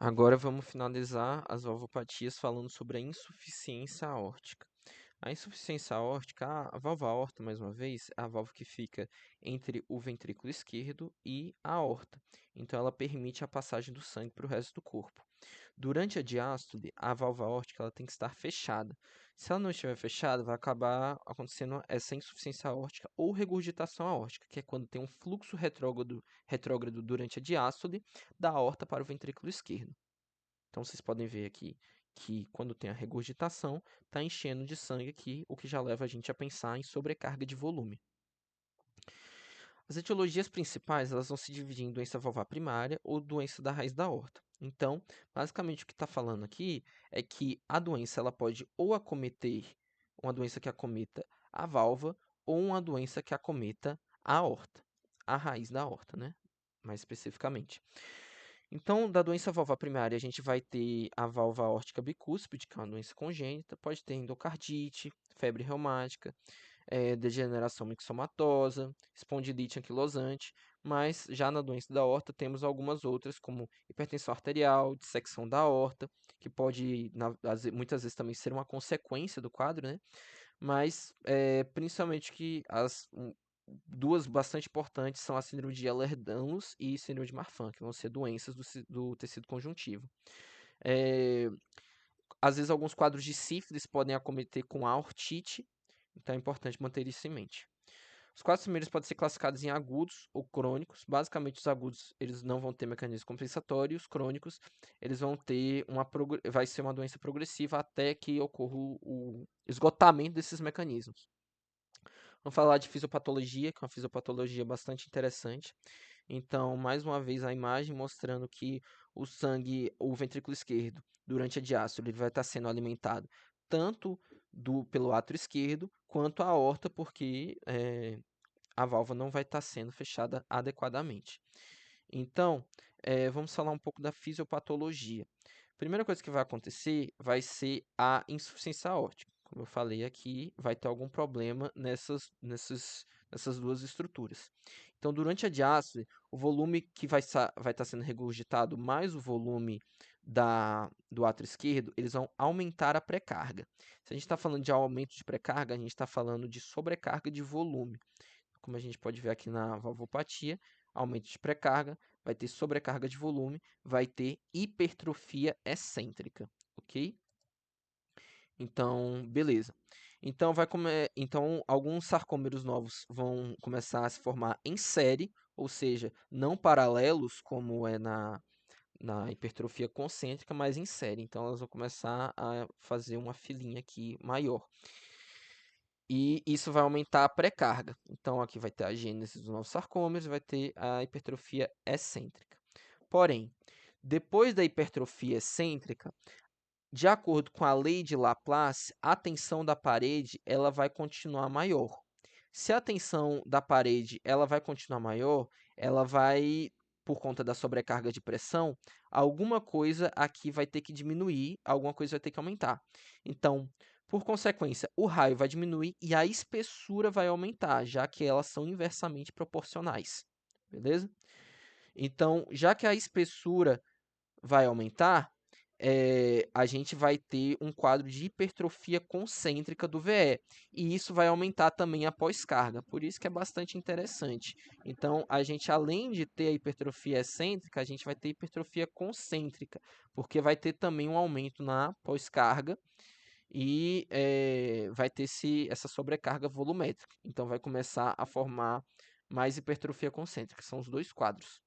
Agora vamos finalizar as valvopatias falando sobre a insuficiência aórtica. A insuficiência aórtica, a válvula aorta, mais uma vez, é a válvula que fica entre o ventrículo esquerdo e a aorta. Então, ela permite a passagem do sangue para o resto do corpo. Durante a diástole, a válvula aórtica ela tem que estar fechada. Se ela não estiver fechada, vai acabar acontecendo essa insuficiência aórtica ou regurgitação aórtica, que é quando tem um fluxo retrógrado durante a diástole da aorta para o ventrículo esquerdo. Então, vocês podem ver aqui que quando tem a regurgitação, está enchendo de sangue aqui, o que já leva a gente a pensar em sobrecarga de volume. As etiologias principais elas vão se dividir em doença valvar primária ou doença da raiz da aorta. Então, basicamente o que está falando aqui é que a doença ela pode ou acometer uma doença que acometa a válvula ou uma doença que acometa a aorta, a raiz da aorta, né? Mais especificamente. Então, da doença valvar primária, a gente vai ter a válvula aórtica bicúspide, que é uma doença congênita, pode ter endocardite, febre reumática, degeneração mixomatosa, espondilite anquilosante, mas já na doença da aorta temos algumas outras, como hipertensão arterial, dissecção da aorta, que pode muitas vezes também ser uma consequência do quadro, né? Mas principalmente que duas bastante importantes são a síndrome de Ehlers-Danlos e síndrome de Marfan, que vão ser doenças do tecido conjuntivo. É, Às vezes alguns quadros de sífilis podem acometer com a ortite, então é importante manter isso em mente. Os quadros primeiros podem ser classificados em agudos ou crônicos. Basicamente, os agudos eles não vão ter mecanismo compensatório, e os crônicos eles vão ter vai ser uma doença progressiva até que ocorra o esgotamento desses mecanismos. Vamos falar de fisiopatologia, que é uma fisiopatologia bastante interessante. Então, mais uma vez, a imagem mostrando que o sangue, o ventrículo esquerdo, durante a diástole, ele vai estar sendo alimentado tanto pelo átrio esquerdo quanto a aorta, porque a válvula não vai estar sendo fechada adequadamente. Então, vamos falar um pouco da fisiopatologia. A primeira coisa que vai acontecer vai ser a insuficiência aórtica. Como eu falei aqui, vai ter algum problema nessas duas estruturas. Então, durante a diástole, o volume que vai estar sendo regurgitado mais o volume do átrio esquerdo, eles vão aumentar a pré-carga. Se a gente está falando de aumento de pré-carga, a gente está falando de sobrecarga de volume. Como a gente pode ver aqui na valvopatia, aumento de pré-carga, vai ter sobrecarga de volume, vai ter hipertrofia excêntrica, ok? Então, beleza. Então, alguns sarcômeros novos vão começar a se formar em série, ou seja, não paralelos, como é na hipertrofia concêntrica, mas em série. Então, elas vão começar a fazer uma filinha aqui maior. E isso vai aumentar a pré-carga. Então, aqui vai ter a gênese dos novos sarcômeros, vai ter a hipertrofia excêntrica. Porém, depois da hipertrofia excêntrica, de acordo com a lei de Laplace, a tensão da parede ela vai continuar maior. Se a tensão da parede ela vai continuar maior, ela vai, por conta da sobrecarga de pressão, alguma coisa aqui vai ter que diminuir, alguma coisa vai ter que aumentar. Então, por consequência, o raio vai diminuir e a espessura vai aumentar, já que elas são inversamente proporcionais. Beleza? Então, já que a espessura vai aumentar, a gente vai ter um quadro de hipertrofia concêntrica do VE. E isso vai aumentar também a pós-carga. Por isso que é bastante interessante. Então, a gente, além de ter a hipertrofia excêntrica, a gente vai ter hipertrofia concêntrica, porque vai ter também um aumento na pós-carga e vai ter essa sobrecarga volumétrica. Então, vai começar a formar mais hipertrofia concêntrica. São os dois quadros.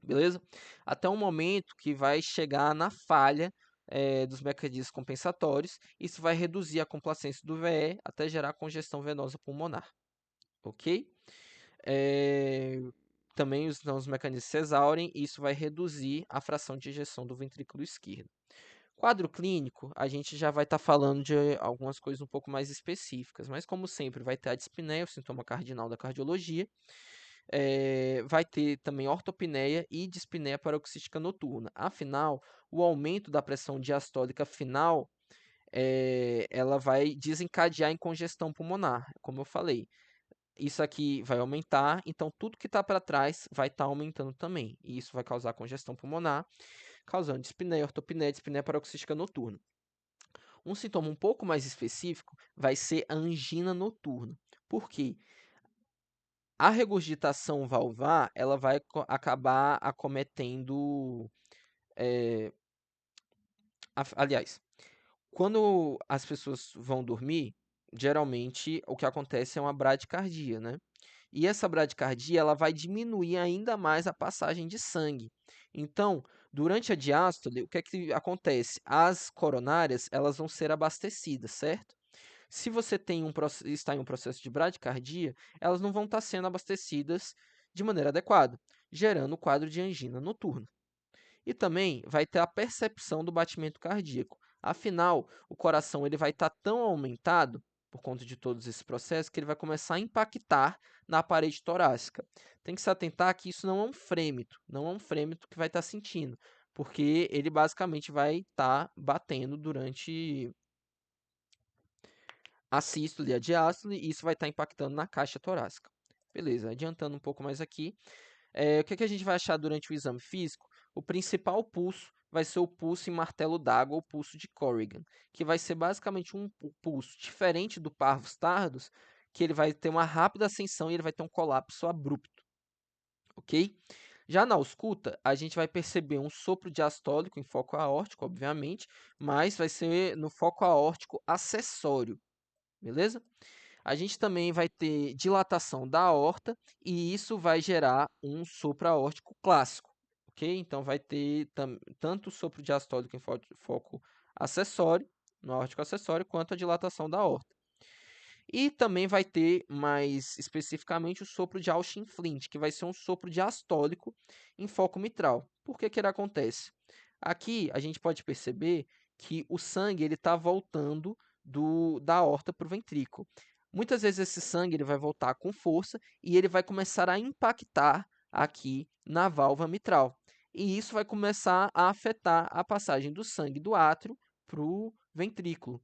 Beleza? Até um momento que vai chegar na falha dos mecanismos compensatórios. Isso vai reduzir a complacência do VE até gerar congestão venosa pulmonar. Ok? É, Também os mecanismos se exaurem e isso vai reduzir a fração de ejeção do ventrículo esquerdo. Quadro clínico, a gente já vai estar falando de algumas coisas um pouco mais específicas, mas como sempre, vai ter a dispneia, o sintoma cardinal da cardiologia, vai ter também ortopneia e dispneia paroxística noturna. Afinal, o aumento da pressão diastólica final, ela vai desencadear em congestão pulmonar, como eu falei. isso aqui vai aumentar, então tudo que está para trás vai estar aumentando também. E isso vai causar congestão pulmonar, causando dispneia, ortopneia, dispneia paroxística noturna. Um sintoma um pouco mais específico vai ser a angina noturna. Por quê? A regurgitação valvar, ela vai acabar acometendo, aliás, quando as pessoas vão dormir, geralmente o que acontece é uma bradicardia, né? E essa bradicardia ela vai diminuir ainda mais a passagem de sangue. Então, durante a diástole, o que é que acontece? As coronárias elas vão ser abastecidas, certo? Se você está em um processo de bradicardia, elas não vão estar sendo abastecidas de maneira adequada, gerando o quadro de angina noturna. E também vai ter a percepção do batimento cardíaco. Afinal, o coração ele vai estar tão aumentado por conta de todos esses processos que ele vai começar a impactar na parede torácica. Tem que se atentar que isso não é um frêmito, não é um frêmito que vai estar sentindo, porque ele basicamente vai estar batendo durante a sístole e a diástole, e isso vai estar impactando na caixa torácica. Beleza, adiantando um pouco mais aqui, o que a gente vai achar durante o exame físico? O principal pulso vai ser o pulso em martelo d'água, ou pulso de Corrigan, que vai ser basicamente um pulso diferente do parvus tardus, que ele vai ter uma rápida ascensão e ele vai ter um colapso abrupto, ok? Já na ausculta, a gente vai perceber um sopro diastólico em foco aórtico, obviamente, mas vai ser no foco aórtico acessório, beleza? A gente também vai ter dilatação da aorta e isso vai gerar um sopro aórtico clássico, ok? Então vai ter tanto o sopro diastólico em foco acessório, no aórtico acessório, quanto a dilatação da aorta. E também vai ter, mais especificamente, o sopro de Auschwitz-Flint, que vai ser um sopro diastólico em foco mitral. Por que ele acontece? Aqui a gente pode perceber que o sangue ele está voltando da aorta para o ventrículo. Muitas vezes esse sangue ele vai voltar com força e ele vai começar a impactar aqui na válvula mitral. E isso vai começar a afetar a passagem do sangue do átrio para o ventrículo.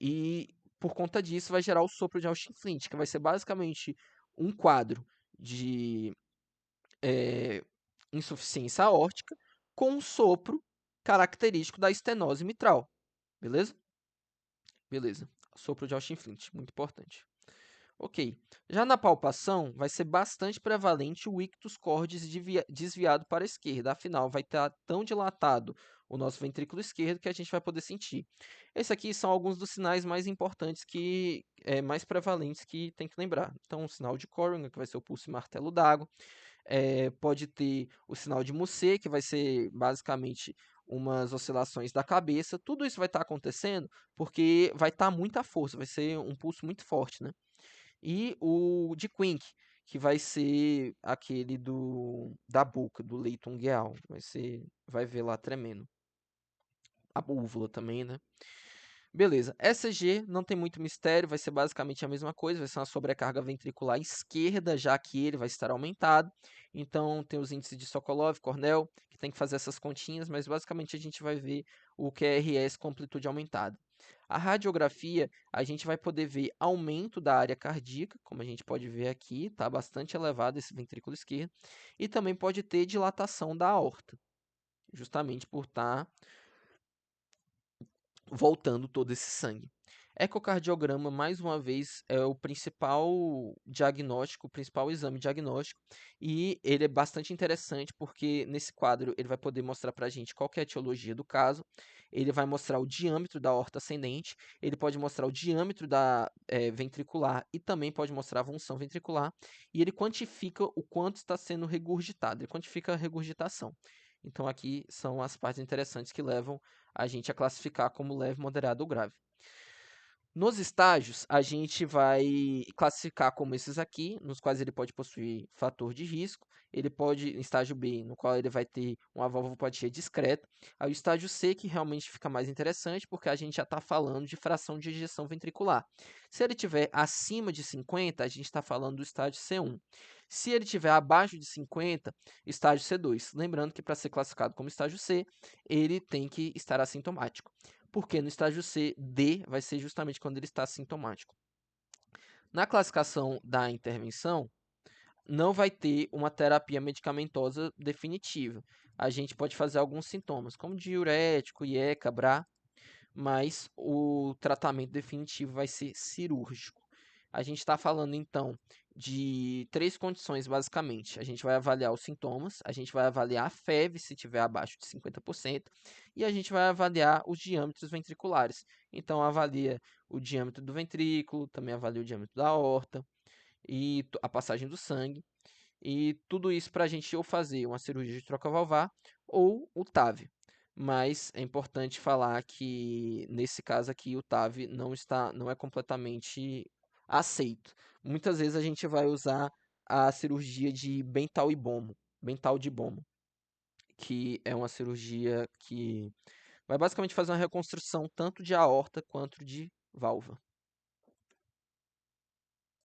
E por conta disso vai gerar o sopro de Auschwitz, que vai ser basicamente um quadro de insuficiência aórtica com um sopro característico da estenose mitral. Beleza? Beleza. Sopro de Auschwitz, muito importante. Ok. Já na palpação, vai ser bastante prevalente o ictus cordis desviado para a esquerda. Afinal, vai estar tão dilatado o nosso ventrículo esquerdo que a gente vai poder sentir. Esses aqui são alguns dos sinais mais importantes mais prevalentes que tem que lembrar. Então, o sinal de Corrigan, que vai ser o pulso e martelo d'água. Pode ter o sinal de Mussé, que vai ser basicamente umas oscilações da cabeça. Tudo isso vai estar acontecendo porque vai estar muita força, vai ser um pulso muito forte, né? E o de Quink, que vai ser aquele da boca, do leito ungueal. Vai ver lá tremendo. A úvula também, né? Beleza. ECG não tem muito mistério, vai ser basicamente a mesma coisa, vai ser uma sobrecarga ventricular esquerda, já que ele vai estar aumentado. Então tem os índices de Sokolov, Cornell, que tem que fazer essas continhas, mas basicamente a gente vai ver o QRS com amplitude aumentada. A radiografia, a gente vai poder ver aumento da área cardíaca, como a gente pode ver aqui, está bastante elevado esse ventrículo esquerdo, e também pode ter dilatação da aorta, justamente por estar voltando todo esse sangue. Ecocardiograma, mais uma vez, é o principal diagnóstico, o principal exame diagnóstico, e ele é bastante interessante porque nesse quadro ele vai poder mostrar para a gente qual que é a etiologia do caso, ele vai mostrar o diâmetro da aorta ascendente, ele pode mostrar o diâmetro da ventricular e também pode mostrar a função ventricular, e ele quantifica o quanto está sendo regurgitado, ele quantifica a regurgitação. Então aqui são as partes interessantes que levam a gente a classificar como leve, moderado ou grave. Nos estágios, a gente vai classificar como esses aqui, nos quais ele pode possuir fator de risco. Ele pode, em estágio B, no qual ele vai ter uma valvopatia discreta. Aí o estágio C, que realmente fica mais interessante, porque a gente já está falando de fração de ejeção ventricular. Se ele tiver acima de 50, a gente está falando do estágio C1. Se ele tiver abaixo de 50, estágio C2. Lembrando que para ser classificado como estágio C, ele tem que estar assintomático. Porque no estágio C, D vai ser justamente quando ele está sintomático. Na classificação da intervenção, não vai ter uma terapia medicamentosa definitiva. A gente pode fazer alguns sintomas, como diurético, IECA, BRA, mas o tratamento definitivo vai ser cirúrgico. A gente está falando então de três condições basicamente. A gente vai avaliar os sintomas, a gente vai avaliar a FeV se tiver abaixo de 50% e a gente vai avaliar os diâmetros ventriculares. Então avalia o diâmetro do ventrículo, também avalia o diâmetro da aorta e a passagem do sangue. E tudo isso para a gente ou fazer uma cirurgia de troca valvar ou o TAV. Mas é importante falar que nesse caso aqui o TAV não é completamente aceito. Muitas vezes a gente vai usar a cirurgia de Bental de Bomo, que é uma cirurgia que vai basicamente fazer uma reconstrução tanto de aorta quanto de válvula.